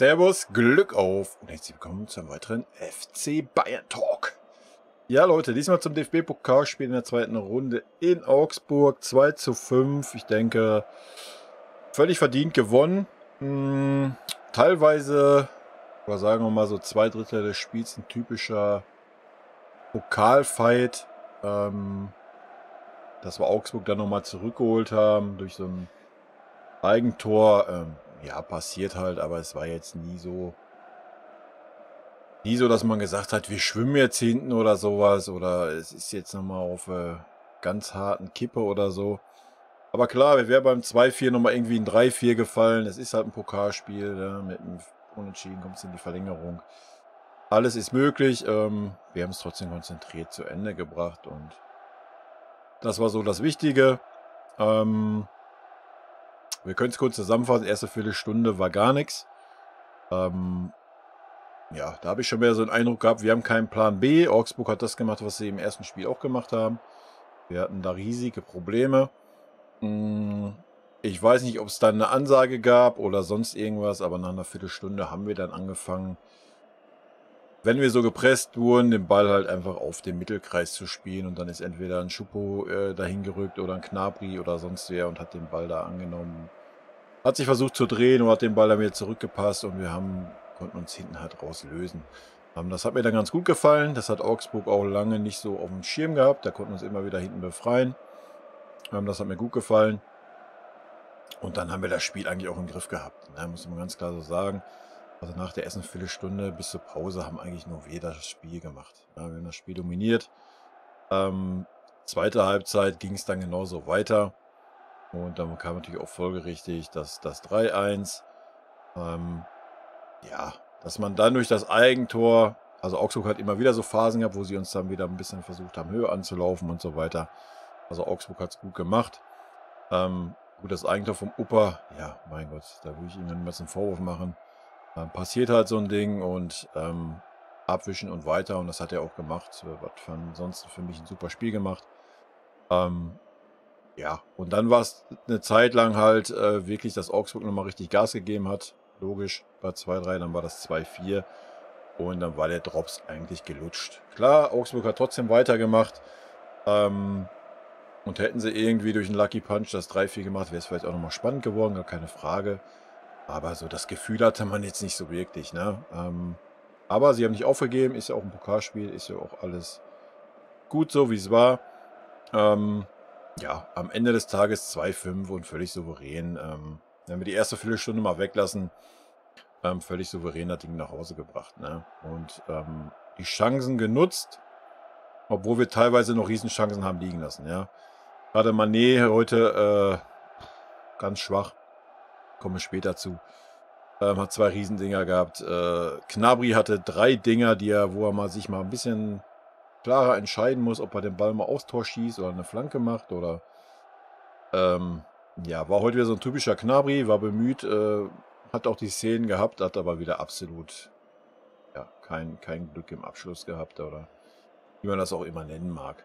Servus, Glück auf und herzlich willkommen zu einem weiteren FC Bayern Talk. Ja Leute, diesmal zum DFB-Pokalspiel in der zweiten Runde in Augsburg, 2:5. Ich denke, völlig verdient gewonnen. Teilweise, oder sagen wir mal so 2/3 des Spiels, ein typischer Pokalfight, dass wir Augsburg dann nochmal zurückgeholt haben durch so ein Eigentor. Ja, passiert halt, aber es war jetzt nie so, dass man gesagt hat, wir schwimmen jetzt hinten oder sowas oder es ist jetzt nochmal auf ganz harten Kippe oder so. Aber klar, wir wären beim 2:4 nochmal irgendwie ein 3:4 gefallen. Es ist halt ein Pokalspiel, ja, mit einem Unentschieden kommt es in die Verlängerung. Alles ist möglich. Wir haben es trotzdem konzentriert zu Ende gebracht und das war so das Wichtige. Wir können es kurz zusammenfassen. Erste Viertelstunde war gar nichts. Ja, da habe ich schon mehr so einen Eindruck gehabt, wir haben keinen Plan B. Augsburg hat das gemacht, was sie im ersten Spiel auch gemacht haben. Wir hatten da riesige Probleme. Ich weiß nicht, ob es dann eine Ansage gab oder sonst irgendwas, aber nach einer Viertelstunde haben wir dann angefangen, wenn wir so gepresst wurden, den Ball halt einfach auf den Mittelkreis zu spielen und dann ist entweder ein Schuppo dahin gerückt oder ein Gnabry oder sonst wer und hat den Ball da angenommen. Hat sich versucht zu drehen und hat den Ball dann wieder zurückgepasst und wir konnten uns hinten halt rauslösen. Das hat mir dann ganz gut gefallen. Das hat Augsburg auch lange nicht so auf dem Schirm gehabt. Da konnten wir uns immer wieder hinten befreien. Das hat mir gut gefallen. Und dann haben wir das Spiel eigentlich auch im Griff gehabt. Da muss man ganz klar so sagen. Also nach der ersten Viertelstunde bis zur Pause haben eigentlich nur wir das Spiel gemacht. Ja, wir haben das Spiel dominiert. Zweite Halbzeit ging es dann genauso weiter. Und dann kam natürlich auch folgerichtig das 3:1. Ja, dass man dann durch das Eigentor, also Augsburg hat immer wieder so Phasen gehabt, wo sie uns dann wieder ein bisschen versucht haben, Höhe anzulaufen und so weiter. Also Augsburg hat es gut gemacht. Gut, das Eigentor vom Upper, ja, mein Gott, da würde ich ihm niemals einen Vorwurf machen. Passiert halt so ein Ding und abwischen und weiter und das hat er auch gemacht. Hat ansonsten für mich ein super Spiel gemacht. Ja, und dann war es eine Zeit lang halt wirklich, dass Augsburg nochmal richtig Gas gegeben hat. Logisch, bei 2:3, dann war das 2:4 und dann war der Drops eigentlich gelutscht. Klar, Augsburg hat trotzdem weitergemacht und hätten sie irgendwie durch einen Lucky Punch das 3:4 gemacht, wäre es vielleicht auch nochmal spannend geworden, gar keine Frage. Aber so das Gefühl hatte man jetzt nicht so wirklich, ne? Aber sie haben nicht aufgegeben, ist ja auch ein Pokalspiel, ist ja auch alles gut so, wie es war. Ja, am Ende des Tages 2:5 und völlig souverän. Wenn wir die erste Viertelstunde mal weglassen, völlig souverän das Ding nach Hause gebracht. Ne? Und die Chancen genutzt, obwohl wir teilweise noch Riesenchancen haben liegen lassen. Ja? Gerade Mané heute ganz schwach, komme später zu. Hat 2 Riesendinger gehabt. Gnabry hatte 3 Dinger, wo er sich mal ein bisschen klarer entscheiden muss, ob er den Ball mal aufs Tor schießt oder eine Flanke macht oder ja, war heute wieder so ein typischer Gnabry, war bemüht, hat auch die Szenen gehabt, hat aber wieder absolut ja, kein Glück im Abschluss gehabt oder wie man das auch immer nennen mag.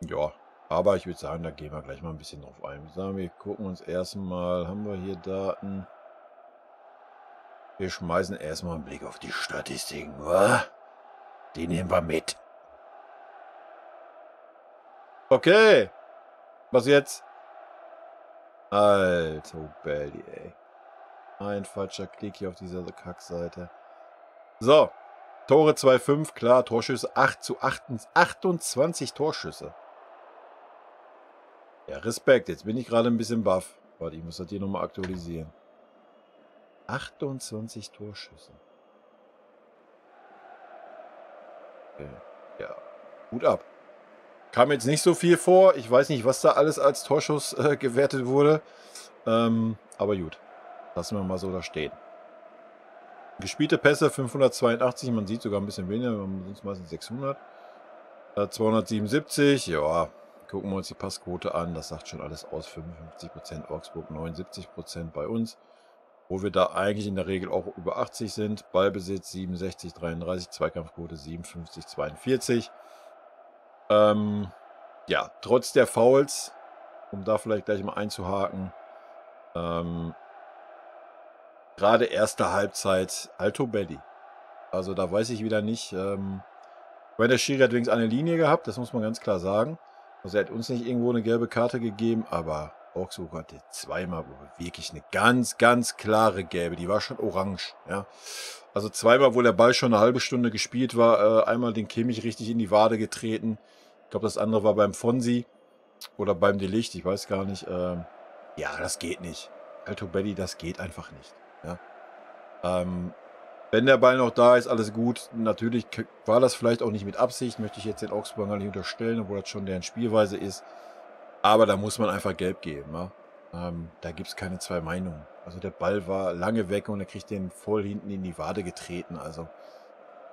Ja, aber ich würde sagen, da gehen wir gleich mal ein bisschen drauf ein. Wir sagen, wir gucken uns erstmal, haben wir hier Daten? Wir schmeißen erstmal einen Blick auf die Statistiken, wa? Die nehmen wir mit. Okay. Was jetzt? Alter Belly, ey. Ein falscher Klick hier auf dieser Kackseite. So. Tore 2:5, klar. Torschüsse 8:28 Torschüsse. Ja, Respekt. Jetzt bin ich gerade ein bisschen baff. Warte, ich muss das hier nochmal aktualisieren. 28 Torschüsse. Okay. Ja, Hut ab. Kam jetzt nicht so viel vor. Ich weiß nicht, was da alles als Torschuss gewertet wurde. Aber gut. Lassen wir mal so da stehen. Gespielte Pässe 582. Man sieht sogar ein bisschen weniger. Man sind meistens 600. 277. Ja, gucken wir uns die Passquote an. Das sagt schon alles aus. 55% Augsburg, 79% bei uns. Wo wir da eigentlich in der Regel auch über 80 sind. Ballbesitz 67, 33. Zweikampfquote 57, 42. Ja, trotz der Fouls, um da vielleicht gleich mal einzuhaken, gerade erste Halbzeit Alto Belli. Also, da weiß ich wieder nicht, weil der Schiri hat wenigstens eine Linie gehabt, das muss man ganz klar sagen. Also, er hat uns nicht irgendwo eine gelbe Karte gegeben, aber Augsburg hatte zweimal wo wirklich eine ganz, ganz klare Gelbe, die war schon orange, ja. Also, zweimal, wo der Ball schon eine halbe Stunde gespielt war, einmal den Kimmich richtig in die Wade getreten. Ich glaube, das andere war beim Fonsi oder beim De Ligt, ich weiß gar nicht. Ja, das geht nicht. Alto Belli, das geht einfach nicht, ja. Ähm, wenn der Ball noch da ist, alles gut. Natürlich war das vielleicht auch nicht mit Absicht, möchte ich jetzt den Augsburgern nicht unterstellen, obwohl das schon deren Spielweise ist. Aber da muss man einfach gelb geben. Ja? Da gibt es keine zwei Meinungen. Also der Ball war lange weg und er kriegt den voll hinten in die Wade getreten. Also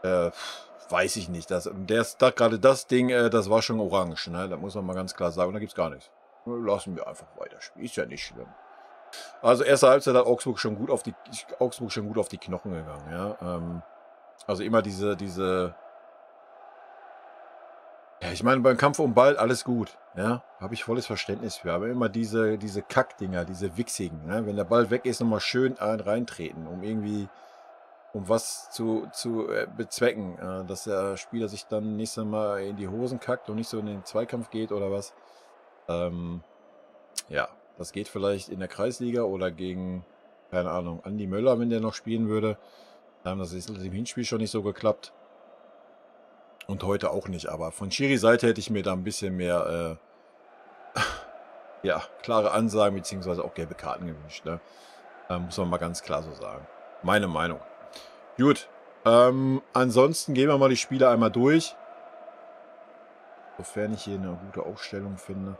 weiß ich nicht. Gerade das Ding, das war schon orange. Ne? Da muss man mal ganz klar sagen. Und da gibt es gar nichts. Lassen wir einfach weiterspielen. Ist ja nicht schlimm. Also erste Halbzeit hat Augsburg schon gut auf die Knochen gegangen. Ja? Also immer ja, ich meine, beim Kampf um Ball alles gut, ja, habe ich volles Verständnis für, aber immer diese Kackdinger, diese wichsigen, ne? Wenn der Ball weg ist, nochmal schön reintreten, um was zu bezwecken, dass der Spieler sich dann nächstes Mal in die Hosen kackt und nicht so in den Zweikampf geht oder was. Ja, das geht vielleicht in der Kreisliga oder gegen, keine Ahnung, Andi Möller, wenn der noch spielen würde. Das ist im Hinspiel schon nicht so geklappt. Und heute auch nicht, aber von Schiri Seite hätte ich mir da ein bisschen mehr, ja, klare Ansagen beziehungsweise auch gelbe Karten gewünscht, ne? Muss man mal ganz klar so sagen. Meine Meinung. Gut, ansonsten gehen wir mal die Spiele einmal durch. Sofern ich hier eine gute Aufstellung finde.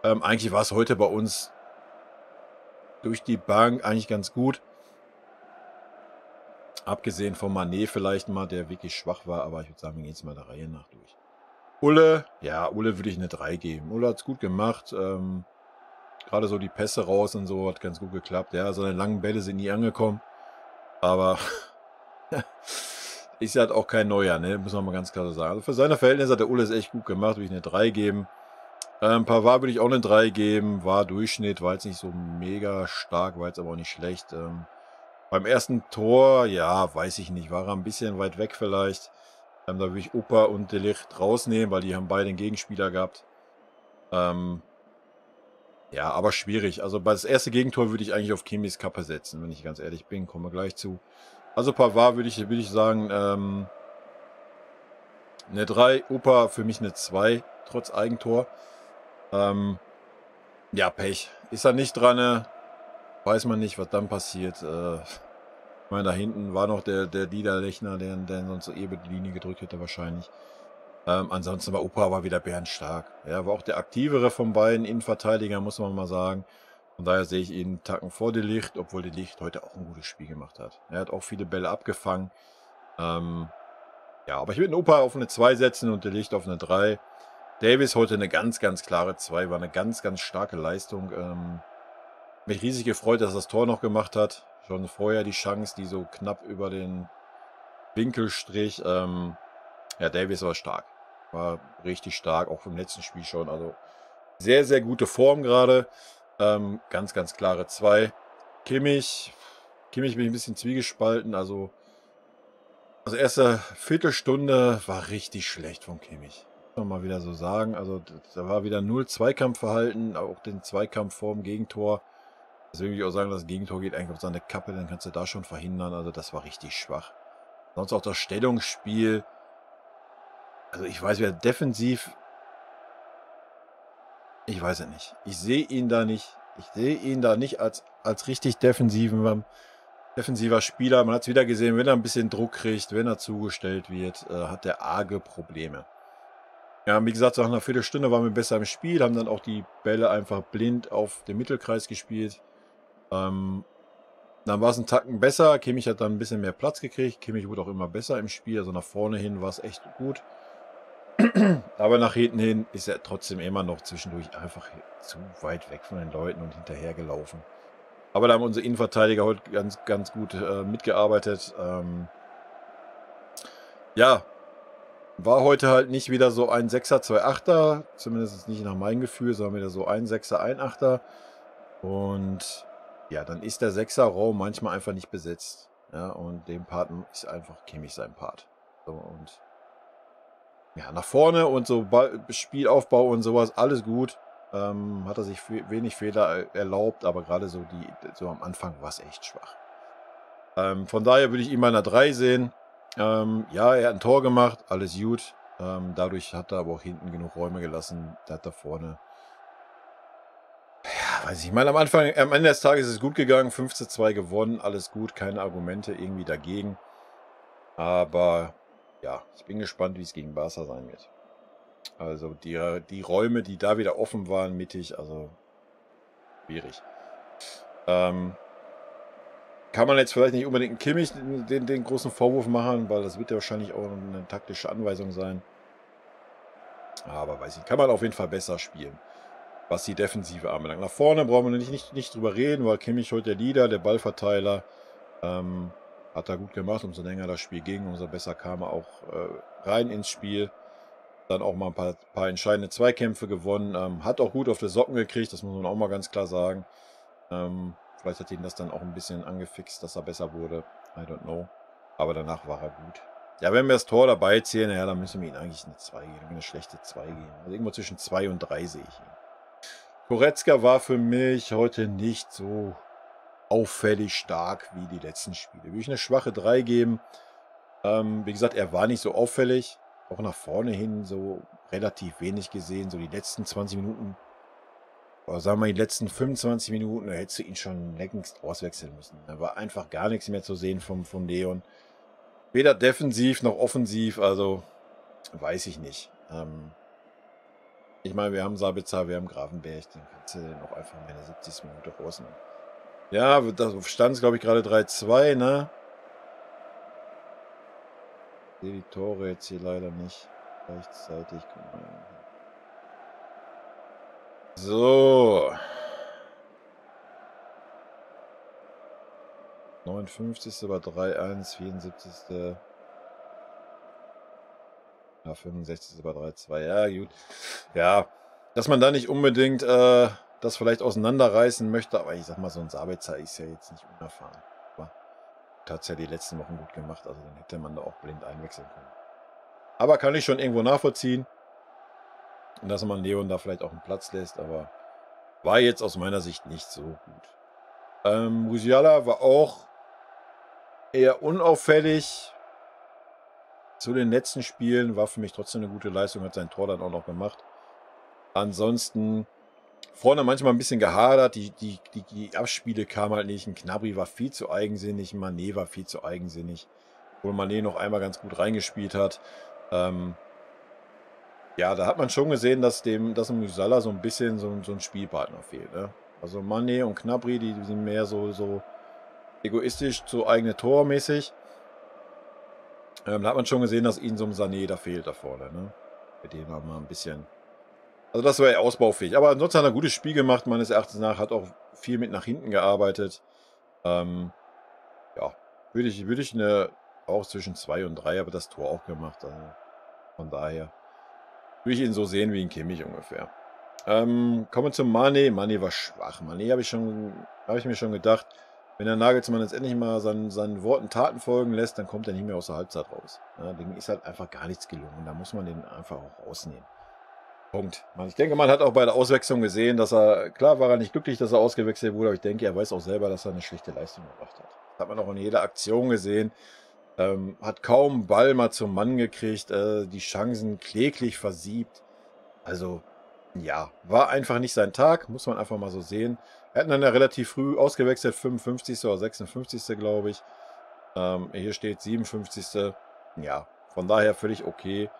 Eigentlich war es heute bei uns durch die Bank eigentlich ganz gut. Abgesehen von Mané vielleicht mal, der wirklich schwach war, aber ich würde sagen, wir gehen jetzt mal der Reihe nach durch. Ulle, ja, Ulle würde ich eine 3 geben. Ulle hat es gut gemacht. Gerade so die Pässe raus und so hat ganz gut geklappt. Ja, seine langen Bälle sind nie angekommen. Aber ist halt auch kein Neuer, ne? Muss man mal ganz klar so sagen. Also für seine Verhältnisse hat der Ulle es echt gut gemacht. Würde ich eine 3 geben. Pavard würde ich auch eine 3 geben. War Durchschnitt, war jetzt nicht so mega stark, war jetzt aber auch nicht schlecht. Beim ersten Tor, ja, weiß ich nicht, war er ein bisschen weit weg vielleicht. Da würde ich Opa und De Ligt rausnehmen, weil die haben beide einen Gegenspieler gehabt. Ja, aber schwierig. Also bei das erste Gegentor würde ich eigentlich auf Kimmichs Kappe setzen, wenn ich ganz ehrlich bin. Kommen wir gleich zu. Also Pavard würde ich sagen, eine 3. Opa für mich eine 2, trotz Eigentor. Ja, Pech. Ist er nicht dran, weiß man nicht, was dann passiert. Ich meine, da hinten war noch der Niederlechner, der sonst so eben die Linie gedrückt hätte wahrscheinlich. Ansonsten war Opa aber wieder bärenstark. Er war auch der aktivere von beiden Innenverteidigern, muss man mal sagen. Von daher sehe ich ihn einen Tacken vor De Ligt, obwohl De Ligt heute auch ein gutes Spiel gemacht hat. Er hat auch viele Bälle abgefangen. Ja, aber ich würde den Opa auf eine 2 setzen und De Ligt auf eine 3. Davis heute eine ganz, ganz klare 2, war eine ganz, ganz starke Leistung. Mich riesig gefreut, dass er das Tor noch gemacht hat. Schon vorher die Chance, die so knapp über den Winkelstrich. Ja, Davis war stark. War richtig stark, auch vom letzten Spiel schon. Also sehr, sehr gute Form gerade. Ganz, ganz klare 2. Kimmich bin ich ein bisschen zwiegespalten. Also erste Viertelstunde war richtig schlecht von Kimmich. Muss man mal wieder so sagen. Also da war wieder null Zweikampfverhalten, auch den Zweikampf vorm Gegentor. Deswegen würde ich auch sagen, das Gegentor geht eigentlich auf seine Kappe, dann kannst du da schon verhindern. Also das war richtig schwach. Sonst auch das Stellungsspiel. Also ich weiß, wer defensiv, ich weiß es nicht. Ich sehe ihn da nicht. Ich sehe ihn da nicht als richtig defensiver Spieler. Man hat es wieder gesehen, wenn er ein bisschen Druck kriegt, wenn er zugestellt wird, hat er arge Probleme. Ja, wie gesagt, nach einer Viertelstunde waren wir besser im Spiel, haben dann auch die Bälle einfach blind auf den Mittelkreis gespielt. Dann war es einen Tacken besser. Kimmich hat dann ein bisschen mehr Platz gekriegt. Kimmich wurde auch immer besser im Spiel. Also nach vorne hin war es echt gut. Aber nach hinten hin ist er trotzdem immer noch zwischendurch einfach zu weit weg von den Leuten und hinterher gelaufen. Aber da haben unsere Innenverteidiger heute ganz, ganz gut mitgearbeitet. Ja, war heute halt nicht wieder so ein 6er, 2 8er, zumindest nicht nach meinem Gefühl, sondern wieder so ein 6er, ein 8er. Und ja, dann ist der Sechserraum manchmal einfach nicht besetzt. Ja, und dem Part ist einfach Kimmich sein Part. So, und ja, nach vorne und so Spielaufbau und sowas, alles gut. Hat er sich wenig Fehler erlaubt, aber gerade so so am Anfang war es echt schwach. Von daher würde ich ihn bei einer 3 sehen. Ja, er hat ein Tor gemacht, alles gut. Dadurch hat er aber auch hinten genug Räume gelassen. Der hat da vorne, ja, weiß ich mal, am Ende des Tages ist es gut gegangen, 5:2 gewonnen, alles gut, keine Argumente irgendwie dagegen. Aber ja, ich bin gespannt, wie es gegen Barca sein wird. Also die Räume, die da wieder offen waren, mittig, also schwierig. Kann man jetzt vielleicht nicht unbedingt Kimmich den großen Vorwurf machen, weil das wird ja wahrscheinlich auch eine taktische Anweisung sein. Aber weiß ich, kann man auf jeden Fall besser spielen, was die Defensive anbelangt. Nach vorne brauchen wir nicht drüber reden, weil Kimmich heute der Leader, der Ballverteiler. Hat er gut gemacht, umso länger das Spiel ging, umso besser kam er auch rein ins Spiel. Dann auch mal ein paar entscheidende Zweikämpfe gewonnen. Hat auch gut auf die Socken gekriegt, das muss man auch mal ganz klar sagen. Vielleicht hat ihn das dann auch ein bisschen angefixt, dass er besser wurde. I don't know. Aber danach war er gut. Ja, wenn wir das Tor dabei zählen, ja, dann müssen wir ihn eigentlich eine 2 geben. Eine schlechte 2 geben. Also irgendwo zwischen 2 und 3 sehe ich ihn. Goretzka war für mich heute nicht so auffällig stark wie die letzten Spiele. Würde ich eine schwache 3 geben. Wie gesagt, er war nicht so auffällig. Auch nach vorne hin so relativ wenig gesehen. So die letzten 20 Minuten, oder sagen wir die letzten 25 Minuten, da hättest du ihn schon längst auswechseln müssen. Da war einfach gar nichts mehr zu sehen vom Leon. Weder defensiv noch offensiv, also weiß ich nicht. Ich meine, wir haben Sabitzer, wir haben Grafenberg, den kannst du noch einfach in der 70. Minute rausnehmen. Ja, da stand es, glaube ich, gerade 3:2, ne? Ich sehe die Tore jetzt hier leider nicht gleichzeitig. Guck mal. So. 59. war 3:1, 74. Ja, 65. war 3:2. Ja, gut. Ja, dass man da nicht unbedingt das vielleicht auseinanderreißen möchte, aber ich sag mal, so ein Sabitzer ist ja jetzt nicht unerfahren. Aber hat es ja die letzten Wochen gut gemacht, also dann hätte man da auch blind einwechseln können. Aber kann ich schon irgendwo nachvollziehen. Und dass man Leon da vielleicht auch einen Platz lässt, aber war jetzt aus meiner Sicht nicht so gut. Musiala war auch eher unauffällig. Zu den letzten Spielen war für mich trotzdem eine gute Leistung, hat sein Tor dann auch noch gemacht. Ansonsten vorne manchmal ein bisschen gehadert, die Abspiele kamen halt nicht. Ein Gnabry war viel zu eigensinnig, ein Mané war viel zu eigensinnig. Obwohl Mané noch einmal ganz gut reingespielt hat. Ja, da hat man schon gesehen, dass dem Musiala so ein bisschen so ein Spielpartner fehlt. Ne? Also Mané und Gnabry, die sind mehr so egoistisch, so eigene Tormäßig. Da hat man schon gesehen, dass ihnen so ein Sané da fehlt da vorne. Ne? Bei dem war mal ein bisschen. Also das war ja ausbaufähig. Aber ansonsten hat er ein gutes Spiel gemacht, meines Erachtens nach. Hat auch viel mit nach hinten gearbeitet. Ja, würde ich auch zwischen 2 und 3, aber das Tor auch gemacht. Also von daher würde ich ihn so sehen wie ein Kimmich ungefähr. Kommen wir zum Mané. Mané war schwach. Mané habe ich mir schon gedacht, wenn der Nagelsmann jetzt endlich mal seinen Worten Taten folgen lässt, dann kommt er nicht mehr aus der Halbzeit raus. Ja, dem ist halt einfach gar nichts gelungen. Da muss man den einfach auch rausnehmen. Punkt. Ich denke, man hat auch bei der Auswechslung gesehen, dass klar war er nicht glücklich, dass er ausgewechselt wurde, aber ich denke, er weiß auch selber, dass er eine schlechte Leistung gebracht hat. Das hat man auch in jeder Aktion gesehen. Hat kaum Ball mal zum Mann gekriegt, die Chancen kläglich versiebt. Also, ja, war einfach nicht sein Tag, muss man einfach mal so sehen. Er hat dann ja relativ früh ausgewechselt, 55. oder 56. glaube ich. Hier steht 57. Ja, von daher völlig okay.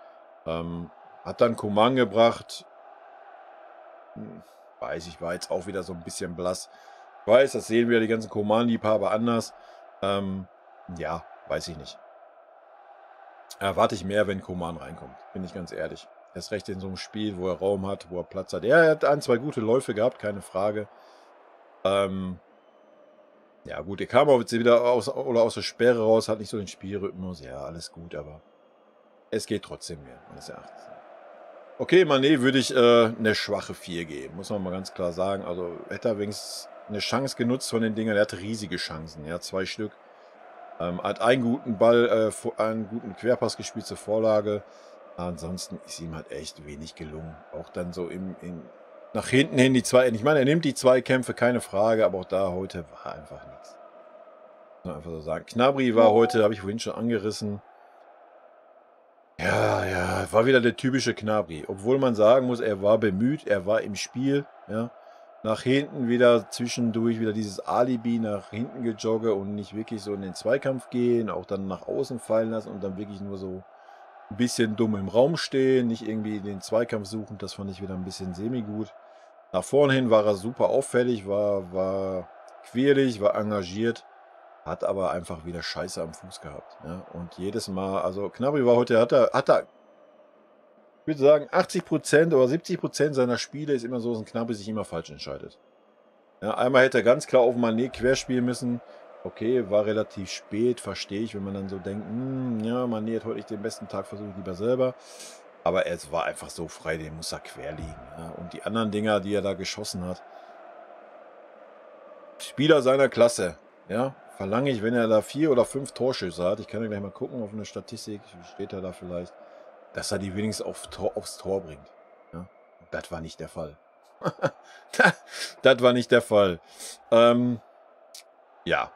Hat dann Coman gebracht. Weiß ich, war jetzt auch wieder so ein bisschen blass. Ich weiß, das sehen wir die ganzen Coman-Liebhaber anders. Ja, weiß ich nicht. Erwarte ich mehr, wenn Coman reinkommt, bin ich ganz ehrlich. Erst recht in so einem Spiel, wo er Raum hat, wo er Platz hat. Ja, er hat 1, 2 gute Läufe gehabt, keine Frage. Ja gut, er kam auch jetzt wieder aus der Sperre raus, hat nicht so den Spielrhythmus. Ja, alles gut, aber es geht trotzdem mehr, meines Erachtens. Okay, Mané würde ich eine schwache 4 geben, muss man mal ganz klar sagen. Also hätte er wenigstens eine Chance genutzt von den Dingern. Er hatte riesige Chancen, ja, 2 Stück. Hat einen guten Ball, einen guten Querpass gespielt zur Vorlage. Ansonsten ist ihm halt echt wenig gelungen. Auch dann so nach hinten hin die zwei. Ich meine, er nimmt die Zweikämpfe, keine Frage, aber auch da heute war einfach nichts. Muss man einfach so sagen. Gnabry war heute, habe ich vorhin schon angerissen. Ja, war wieder der typische Gnabry. Obwohl man sagen muss, er war bemüht, er war im Spiel, ja. Nach hinten wieder zwischendurch wieder dieses Alibi nach hinten gejogge und nicht wirklich so in den Zweikampf gehen, auch dann nach außen fallen lassen und dann wirklich nur so ein bisschen dumm im Raum stehen, nicht irgendwie den Zweikampf suchen, das fand ich wieder ein bisschen semi-gut. Nach vorne hin war er super auffällig, war quirlig, war engagiert, hat aber einfach wieder Scheiße am Fuß gehabt. Ja? Und jedes Mal, also Gnabry war heute, hat er, ich würde sagen, 80% oder 70% seiner Spiele ist immer so, dass ein Gnabry sich immer falsch entscheidet. Ja, einmal hätte er ganz klar auf Mané querspielen müssen. Okay, war relativ spät, verstehe ich, wenn man dann so denkt, ja, Mané hat heute nicht den besten Tag, versuche ich lieber selber. Aber es war einfach so frei, den muss er quer liegen. Ja. Und die anderen Dinger, die er da geschossen hat, Spieler seiner Klasse, ja, verlange ich, wenn er da 4 oder 5 Torschüsse hat, ich kann ja gleich mal gucken auf eine Statistik, wie steht er da vielleicht, dass er die wenigstens aufs Tor bringt. Ja. Das war nicht der Fall. Das war nicht der Fall. Ja,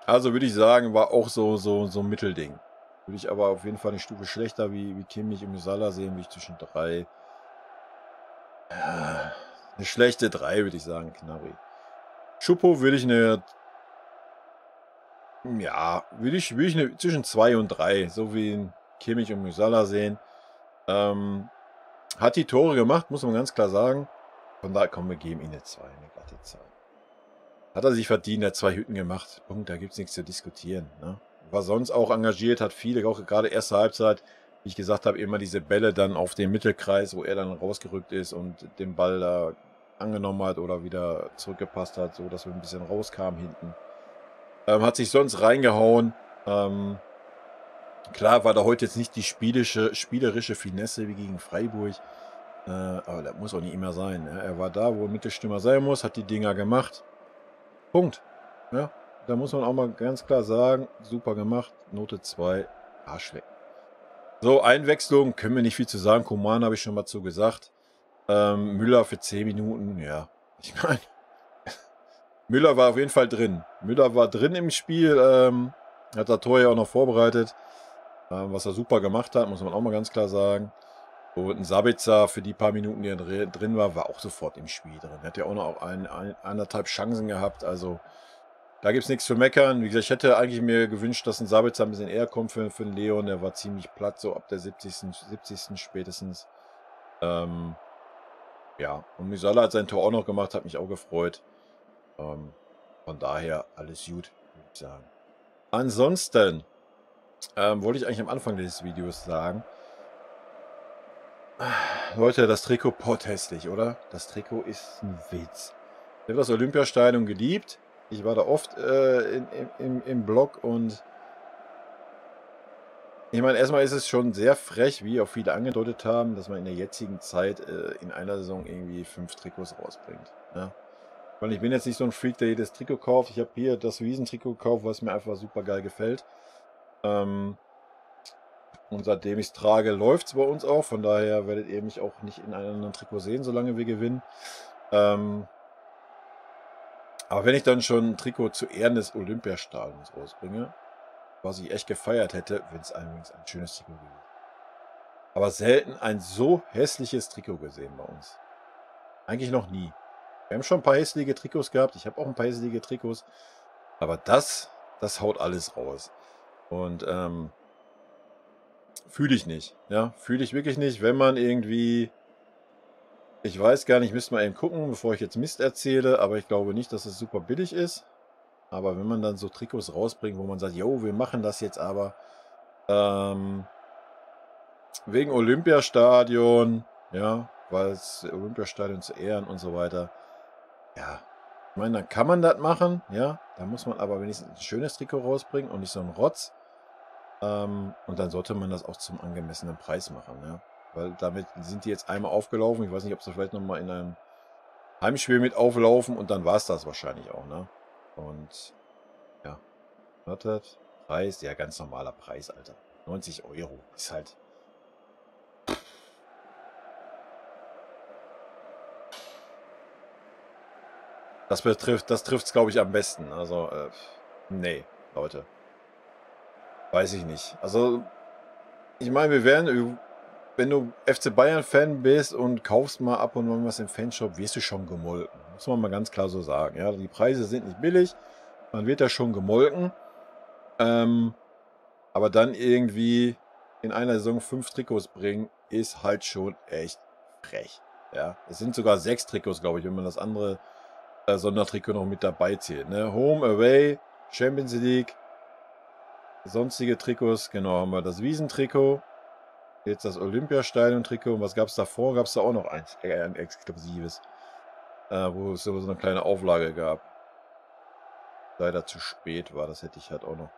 also würde ich sagen, war auch so ein Mittelding. Würde ich aber auf jeden Fall eine Stufe schlechter wie Kimmich und Musiala sehen, wie ich zwischen 3. Eine schlechte 3, würde ich sagen, Gnabry. Choupo würde ich eine, ja, würde ich eine zwischen 2 und 3, so wie ein Kimmich und Musiala sehen. Hat die Tore gemacht, muss man ganz klar sagen. Von daher, komm, wir geben ihm eine 2, eine glatte Zahl. Hat er sich verdient, er hat 2 Hütten gemacht. Punkt, da gibt es nichts zu diskutieren. Ne? War sonst auch engagiert, hat viele, auch gerade erste Halbzeit, wie ich gesagt habe, immer diese Bälle dann auf den Mittelkreis, wo er dann rausgerückt ist und den Ball da angenommen hat oder wieder zurückgepasst hat, so dass wir ein bisschen rauskamen hinten. Hat sich sonst reingehauen. Klar war da heute jetzt nicht die spielerische Finesse wie gegen Freiburg. Aber das muss auch nicht immer sein. Ja? Er war da, wo ein Mittelstürmer sein muss, hat die Dinger gemacht. Punkt. Ja, da muss man auch mal ganz klar sagen, super gemacht, Note 2, Arsch weg. So, Einwechslung, können wir nicht viel zu sagen. Coman habe ich schon mal zu gesagt. Müller für 10 Minuten, ja. Ich meine, Müller war auf jeden Fall drin. Müller war drin im Spiel, hat das Tor ja auch noch vorbereitet, was er super gemacht hat, muss man auch mal ganz klar sagen. Und ein Sabitzer für die paar Minuten, die er drin war, war auch sofort im Spiel drin. Er hat ja auch noch 1,5 Chancen gehabt, also da gibt es nichts zu meckern. Wie gesagt, ich hätte eigentlich mir gewünscht, dass ein Sabitzer ein bisschen eher kommt für den Leon. Der war ziemlich platt, so ab der 70. spätestens. Ja, und Musiala hat sein Tor auch noch gemacht, hat mich auch gefreut. Von daher alles gut, würde ich sagen. Ansonsten wollte ich eigentlich am Anfang des Videos sagen, Leute, das Trikot hässlich, oder? Das Trikot ist ein Witz. Ich habe das Olympiastadion geliebt. Ich war da oft im Blog und ich meine, erstmal ist es schon sehr frech, wie auch viele angedeutet haben, dass man in der jetzigen Zeit in einer Saison irgendwie 5 Trikots rausbringt. Ja? Weil ich bin jetzt nicht so ein Freak, der jedes Trikot kauft. Ich habe hier das Wiesentrikot gekauft, was mir einfach super geil gefällt. Und seitdem ich es trage, läuft es bei uns auch. Von daher werdet ihr mich auch nicht in einem anderen Trikot sehen, solange wir gewinnen. Aber wenn ich dann schon ein Trikot zu Ehren des Olympiastadions rausbringe, was ich echt gefeiert hätte, wenn es übrigens ein schönes Trikot gewesen. Aber selten ein so hässliches Trikot gesehen bei uns. Eigentlich noch nie. Wir haben schon ein paar hässliche Trikots gehabt. Ich habe auch ein paar hässliche Trikots. Aber das haut alles raus. Und fühle ich nicht. Ja, fühle ich wirklich nicht, wenn man irgendwie... Ich weiß gar nicht, müsste mal eben gucken, bevor ich jetzt Mist erzähle. Aber ich glaube nicht, dass es super billig ist. Aber wenn man dann so Trikots rausbringt, wo man sagt, jo, wir machen das jetzt aber wegen Olympiastadion, ja, weil es Olympiastadion zu ehren und so weiter. Ja, ich meine, dann kann man das machen, ja. Da muss man aber wenigstens ein schönes Trikot rausbringen und nicht so ein Rotz. Und dann sollte man das auch zum angemessenen Preis machen, ja. Weil damit sind die jetzt einmal aufgelaufen. Ich weiß nicht, ob sie vielleicht nochmal in einem Heimspiel mit auflaufen und dann war es das wahrscheinlich auch, ne? Und ja, wartet. Preis, ja, ganz normaler Preis, Alter. 90 Euro ist halt. Das trifft es, glaube ich, am besten. Also, nee, Leute. Weiß ich nicht. Also, ich meine, wir werden, wenn du FC Bayern-Fan bist und kaufst mal ab und an was im Fanshop, wirst du schon gemolken. Muss man mal ganz klar so sagen. Ja, die Preise sind nicht billig. Man wird da schon gemolken. Aber dann irgendwie in einer Saison 5 Trikots bringen, ist halt schon echt frech. Ja, es sind sogar 6 Trikots, glaube ich, wenn man das andere Sondertrikot noch mit dabei zählt. Ne? Home, Away, Champions League, sonstige Trikots. Genau, haben wir das Wiesentrikot. Jetzt das Olympiastadion-Trikot. Und was gab es davor? Gab es da auch noch ein exklusives, wo es so eine kleine Auflage gab. Leider zu spät war. Das hätte ich halt auch noch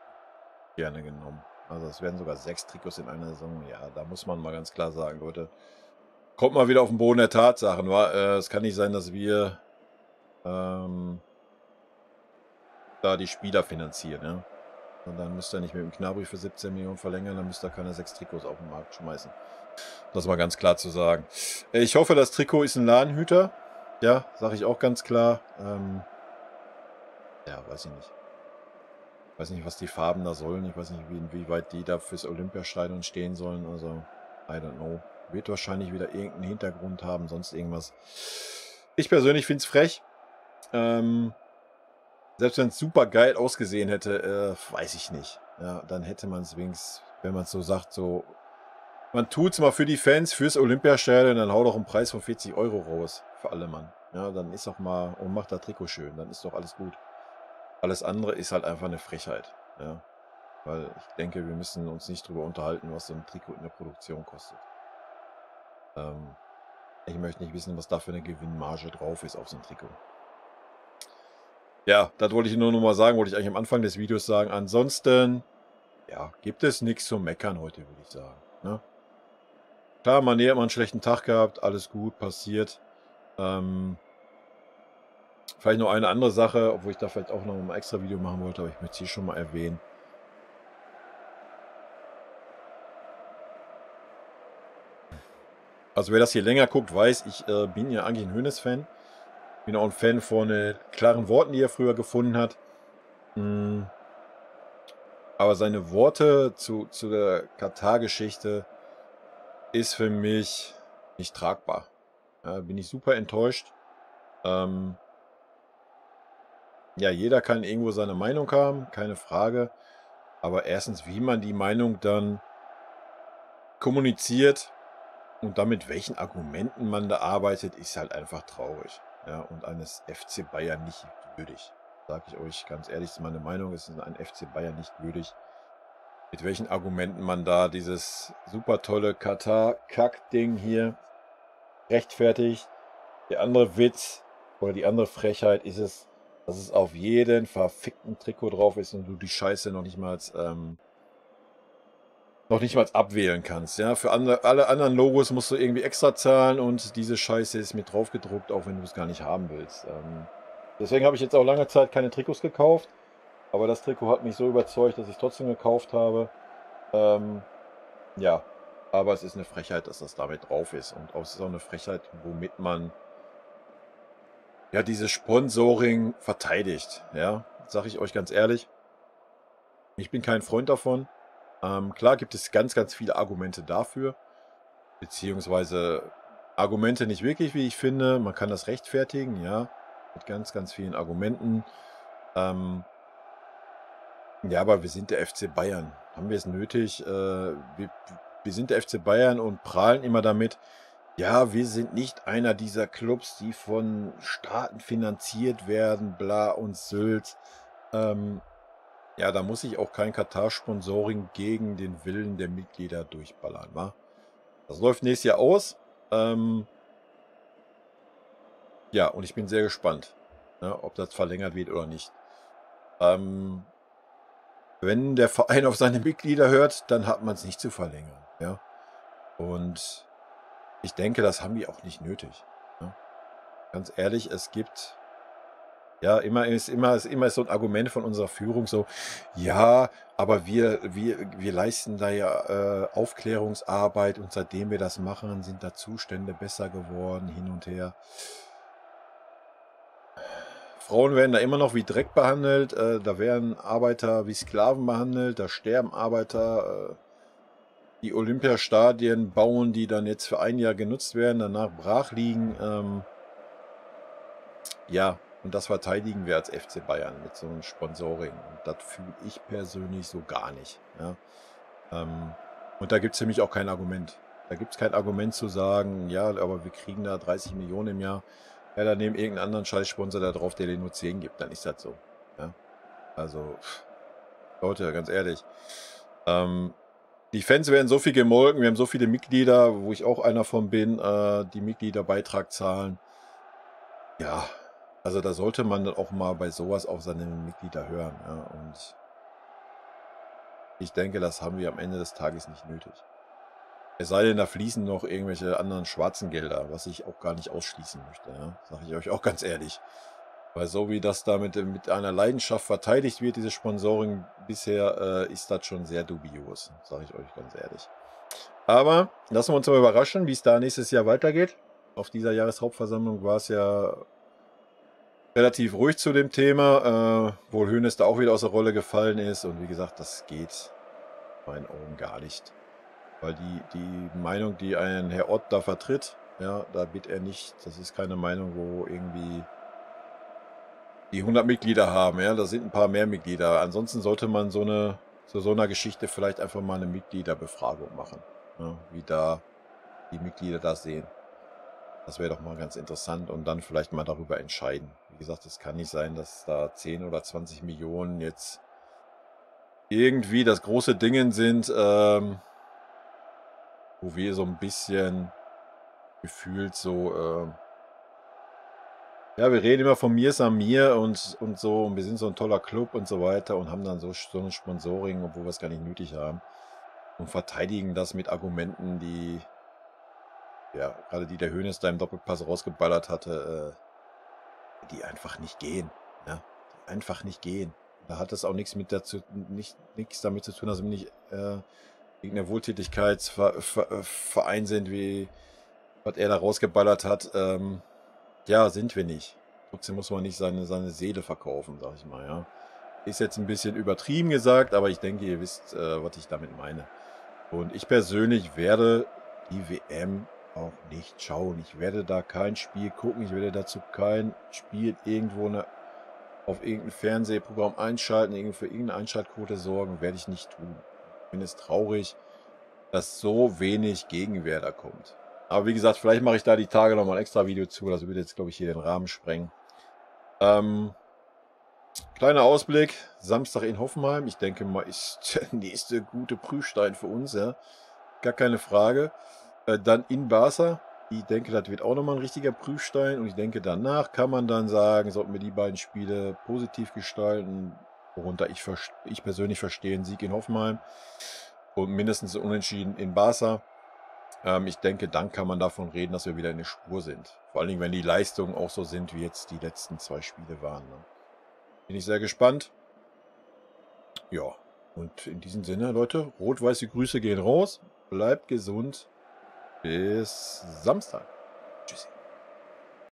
gerne genommen. Also es werden sogar 6 Trikots in einer Saison. Ja, da muss man mal ganz klar sagen, Leute. Kommt mal wieder auf den Boden der Tatsachen. Es kann nicht sein, dass wir da die Spieler finanzieren. Ja? Und dann müsst ihr nicht mit dem Gnabry für 17 Millionen verlängern, dann müsst ihr keine 6 Trikots auf den Markt schmeißen. Das mal ganz klar zu sagen. Ich hoffe, das Trikot ist ein Ladenhüter. Ja, sage ich auch ganz klar. Ja, weiß ich nicht. Weiß nicht, was die Farben da sollen. Ich weiß nicht, inwieweit die da fürs Olympiastadion stehen sollen. Also, I don't know. Wird wahrscheinlich wieder irgendeinen Hintergrund haben, sonst irgendwas. Ich persönlich finde es frech. Selbst wenn es super geil ausgesehen hätte, weiß ich nicht. Ja, dann hätte man es wenigstens, wenn man es so sagt, so. Man tut es mal für die Fans, fürs Olympiastadion, dann hau doch einen Preis von 40 Euro raus. Für alle Mann. Ja, dann ist doch mal, und macht das Trikot schön. Dann ist doch alles gut. Alles andere ist halt einfach eine Frechheit. Ja. Weil ich denke, wir müssen uns nicht drüber unterhalten, was so ein Trikot in der Produktion kostet. Ich möchte nicht wissen, was da für eine Gewinnmarge drauf ist auf so ein Trikot. Ja, das wollte ich nur noch mal sagen, wollte ich eigentlich am Anfang des Videos sagen. Ansonsten, ja, gibt es nichts zu meckern heute, würde ich sagen. Ne? Klar, man hat mal einen schlechten Tag gehabt, alles gut, passiert. Vielleicht noch eine andere Sache, obwohl ich da vielleicht auch noch ein extra Video machen wollte, aber ich möchte es hier schon mal erwähnen. Also wer das hier länger guckt, weiß, ich bin ja eigentlich ein Hoeneß-Fan. Bin auch ein Fan von klaren Worten, die er früher gefunden hat. Aber seine Worte zu der Katar-Geschichte ist für mich nicht tragbar. Ja, bin ich super enttäuscht. Ja, jeder kann irgendwo seine Meinung haben, keine Frage. Aber erstens, wie man die Meinung dann kommuniziert und damit welchen Argumenten man da arbeitet, ist halt einfach traurig. Ja, und eines FC Bayern nicht würdig. Sage ich euch ganz ehrlich, ist meine Meinung, es ist ein FC Bayern nicht würdig. Mit welchen Argumenten man da dieses super tolle Katar-Kack-Ding hier rechtfertigt. Der andere Witz oder die andere Frechheit ist es, dass es auf jeden verfickten Trikot drauf ist und du die Scheiße noch nicht mal abwählen kannst. Ja, für alle anderen Logos musst du irgendwie extra zahlen und diese Scheiße ist mit drauf gedruckt, auch wenn du es gar nicht haben willst. Deswegen habe ich jetzt auch lange Zeit keine Trikots gekauft, aber das Trikot hat mich so überzeugt, dass ich es trotzdem gekauft habe. Ja, aber es ist eine Frechheit, dass das damit drauf ist und es ist auch eine Frechheit, womit man ja dieses Sponsoring verteidigt. Ja, sage ich euch ganz ehrlich. Ich bin kein Freund davon. Klar gibt es ganz, ganz viele Argumente dafür, beziehungsweise Argumente nicht wirklich, wie ich finde. Man kann das rechtfertigen, ja, mit ganz, ganz vielen Argumenten. Ja, aber wir sind der FC Bayern. Haben wir es nötig? Wir sind der FC Bayern und prahlen immer damit, ja, wir sind nicht einer dieser Clubs, die von Staaten finanziert werden, bla und Sylt. Ja, da muss ich auch kein Katar-Sponsoring gegen den Willen der Mitglieder durchballern, wa? Das läuft nächstes Jahr aus. Ja, und ich bin sehr gespannt, ne, ob das verlängert wird oder nicht. Wenn der Verein auf seine Mitglieder hört, dann hat man es nicht zu verlängern, ja. Und ich denke, das haben die auch nicht nötig. Ne? ganz ehrlich, es gibt ja, immer ist so ein Argument von unserer Führung so: „Ja, aber wir leisten da ja, Aufklärungsarbeit und seitdem wir das machen, sind da Zustände besser geworden“, hin und her. Frauen werden da immer noch wie Dreck behandelt, da werden Arbeiter wie Sklaven behandelt, da sterben Arbeiter, die Olympiastadien bauen, die dann jetzt für ein Jahr genutzt werden, danach brach liegen, ja, und das verteidigen wir als FC Bayern mit so 'nem Sponsoring und das fühle ich persönlich so gar nicht, ja. Ähm, und da gibt's für mich auch kein Argument. Da gibt's kein Argument zu sagen: „Ja, aber wir kriegen da 30 Millionen im Jahr.“ Ja, dann nehmen irgend 'n anderen Scheiß-Sponsor da drauf, der dir nur 10 gibt, dann ist das so, ja. Also, Leute, ganz ehrlich. Ähm, die Fans werden so viel gemolken, wir haben so viele Mitglieder, wo ich auch einer von bin, die Mitgliederbeitrag zahlen. Ja, also da sollte man dann auch mal bei sowas auf seine Mitglieder hören, ja. Und ich denke, das haben wir am Ende des Tages nicht nötig. Es sei denn, da fließen noch irgendwelche anderen schwarzen Gelder, was ich auch gar nicht ausschließen möchte, ja, sage ich euch auch ganz ehrlich. Weil so wie das da mit einer Leidenschaft verteidigt wird, dieses Sponsoring bisher, ist das schon sehr dubios, sage ich euch ganz ehrlich. Aber lassen wir uns mal überraschen, wie es da nächstes Jahr weitergeht. Auf dieser Jahreshauptversammlung war es ja relativ ruhig zu dem Thema, obwohl Hoeneß da auch wieder aus der Rolle gefallen ist. Und wie gesagt, das geht in meinen Augen gar nicht. Weil die Meinung, die ein Herr Ott da vertritt, ja, da wird er nicht, das ist keine Meinung, wo irgendwie die 100 Mitglieder haben, ja, da sind ein paar mehr Mitglieder. Ansonsten sollte man zu so einer Geschichte vielleicht einfach mal eine Mitgliederbefragung machen, ja, wie da die Mitglieder das sehen. Das wäre doch mal ganz interessant und dann vielleicht mal darüber entscheiden. Wie gesagt, es kann nicht sein, dass da 10 oder 20 Millionen jetzt irgendwie das große Dingen sind, wo wir so ein bisschen gefühlt so, ja, wir reden immer von mir ist an mir und so und wir sind so ein toller Club und so weiter und haben dann so 'n Sponsoring, obwohl wir es gar nicht nötig haben und verteidigen das mit Argumenten, die ja, gerade die der Hoeneß da im Doppelpass rausgeballert hatte, die einfach nicht gehen, ja, die einfach nicht gehen. Da hat es auch nix damit zu tun, dass wir nicht, irgend 'ne Verein sind, wie was er da rausgeballert hat. Ja, sind wir nicht. Trotzdem muss man nicht seine Seele verkaufen, sage ich mal, ja. Ist jetzt ein bisschen übertrieben gesagt, aber ich denke, ihr wisst, was ich damit meine. Und ich persönlich werde die WM auch nicht schauen. Ich werde da kein Spiel gucken. Ich werde dazu kein Spiel irgendwo auf irgendein Fernsehprogramm einschalten, für irgendeine Einschaltquote sorgen, werde ich nicht tun. Ich bin es traurig, dass so wenig Gegenwehr da kommt. Aber wie gesagt, vielleicht mache ich da die Tage noch mal 'n extra Video zu. Das würde jetzt, glaube ich, hier den Rahmen sprengen. Ähm, kleiner Ausblick, Samstag in Hoffenheim. Ich denke mal, ist der nächste gute Prüfstein für uns, ja, gar keine Frage. Dann in Barca. Ich denke, das wird auch noch mal 'n richtiger Prüfstein und ich denke, danach kann man dann sagen, sollten wir die beiden Spiele positiv gestalten, worunter ich persönlich verstehe 'n Sieg in Hoffenheim und mindestens 'n Unentschieden in Barca. Ich denke, dann kann man davon reden, dass wir wieder in der Spur sind. Vor allen Dingen, wenn die Leistungen auch so sind, wie jetzt die letzten 2 Spiele waren, ne? Bin ich sehr gespannt. Ja, und in diesem Sinne, Leute, rot-weiße Grüße gehen raus. Bleibt gesund. Bis Samstag. Tschüssi.